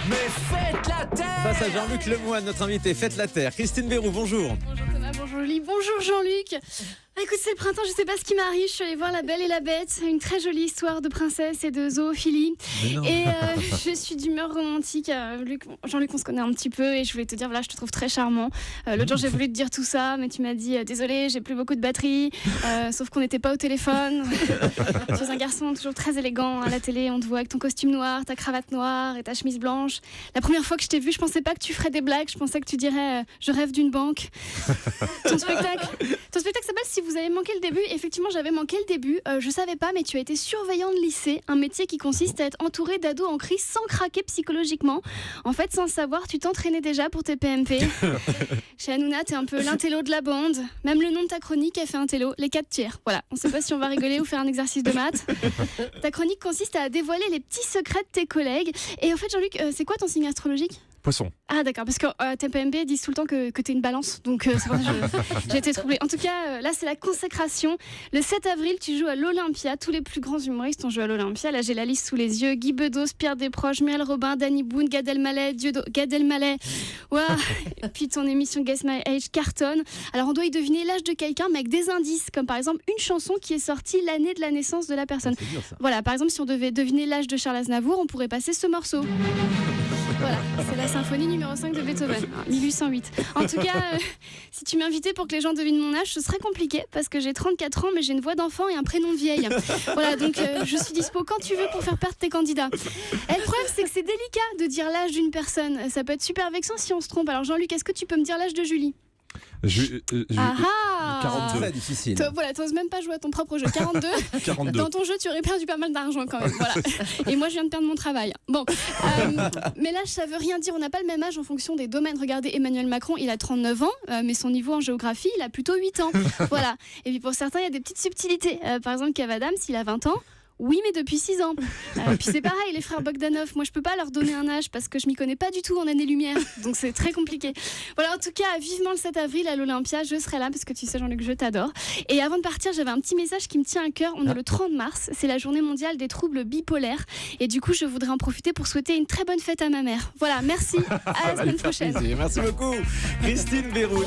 Mais faites la terre. Face à Jean-Luc Lemoine, notre invité, faites la terre. Christine Béroux, bonjour. Bonjour Thomas, bonjour Julie, bonjour Jean-Luc. Écoute, c'est le printemps, je sais pas ce qui m'arrive. Je suis allée voir La Belle et la Bête, une très jolie histoire de princesse et de zoophilie. Et je suis d'humeur romantique. Jean-Luc, on se connaît un petit peu et je voulais te dire, voilà, je te trouve très charmant. L'autre jour, j'ai voulu te dire tout ça, mais tu m'as dit, désolé, j'ai plus beaucoup de batterie. Sauf qu'on n'était pas au téléphone. Tu es un garçon toujours très élégant. À la télé, on te voit avec ton costume noir, ta cravate noire et ta chemise blanche. La première fois que je t'ai vu, je pensais pas que tu ferais des blagues. Je pensais que tu dirais, je rêve d'une banque. Ton spectacle s'appelle Si vous avez manqué le début. Effectivement, j'avais manqué le début. Je savais pas, mais tu as été surveillant de lycée, un métier qui consiste à être entouré d'ados en crise sans craquer psychologiquement. En fait, sans le savoir, tu t'entraînais déjà pour tes PMP. Chez Hanouna, t'es un peu l'intello de la bande. Même le nom de ta chronique a fait un télo, les 4 tiers. Voilà, on sait pas si on va rigoler ou faire un exercice de maths. Ta chronique consiste à dévoiler les petits secrets de tes collègues. Et en fait, Jean-Luc, c'est quoi ton signe astrologique ? Poisson. Ah d'accord, parce que tes PMP disent tout le temps que t'es une balance, donc c'est pour ça que j'ai été troublée. En tout cas, là c'est la consécration. Le 7 avril, tu joues à l'Olympia. Tous les plus grands humoristes ont joué à l'Olympia. Là j'ai la liste sous les yeux. Guy Bedos, Pierre Desproges, Muriel Robin, Danny Boone, Gad Elmaleh, Gad Elmaleh. Wow. Et puis ton émission Guess My Age cartonne. Alors on doit y deviner l'âge de quelqu'un, mais avec des indices, comme par exemple une chanson qui est sortie l'année de la naissance de la personne. C'est dur, ça. Voilà, par exemple si on devait deviner l'âge de Charles Aznavour, on pourrait passer ce morceau. Voilà, c'est la symphonie numéro 5 de Beethoven, 1808. En tout cas, si tu m'invitais pour que les gens devinent mon âge, ce serait compliqué parce que j'ai 34 ans, mais j'ai une voix d'enfant et un prénom de vieille. Voilà, donc je suis dispo quand tu veux pour faire perdre tes candidats. Et le problème, c'est que c'est délicat de dire l'âge d'une personne. Ça peut être super vexant si on se trompe. Alors Jean-Luc, est-ce que tu peux me dire l'âge de Julie ? Ah ah 42. Très difficile. Voilà, t'oses même pas jouer à ton propre jeu. 42. 42. Dans ton jeu, tu aurais perdu pas mal d'argent quand même. Voilà. Et moi, je viens de perdre mon travail. Bon, mais l'âge, ça veut rien dire. On n'a pas le même âge en fonction des domaines. Regardez, Emmanuel Macron, il a 39 ans, mais son niveau en géographie, il a plutôt 8 ans. Voilà. Et puis pour certains, il y a des petites subtilités. Par exemple, Kev Adams, il a 20 ans. Oui, mais depuis 6 ans. Puis c'est pareil, les frères Bogdanov, moi je peux pas leur donner un âge parce que je m'y connais pas du tout en années-lumière, donc c'est très compliqué. Voilà, en tout cas, vivement le 7 avril à l'Olympia, je serai là parce que tu sais Jean-Luc, je t'adore. Et avant de partir, j'avais un petit message qui me tient à cœur. On est le 30 mars, c'est la journée mondiale des troubles bipolaires. Et du coup, je voudrais en profiter pour souhaiter une très bonne fête à ma mère. Voilà, merci, à la semaine prochaine. Merci beaucoup, Christine Béroux.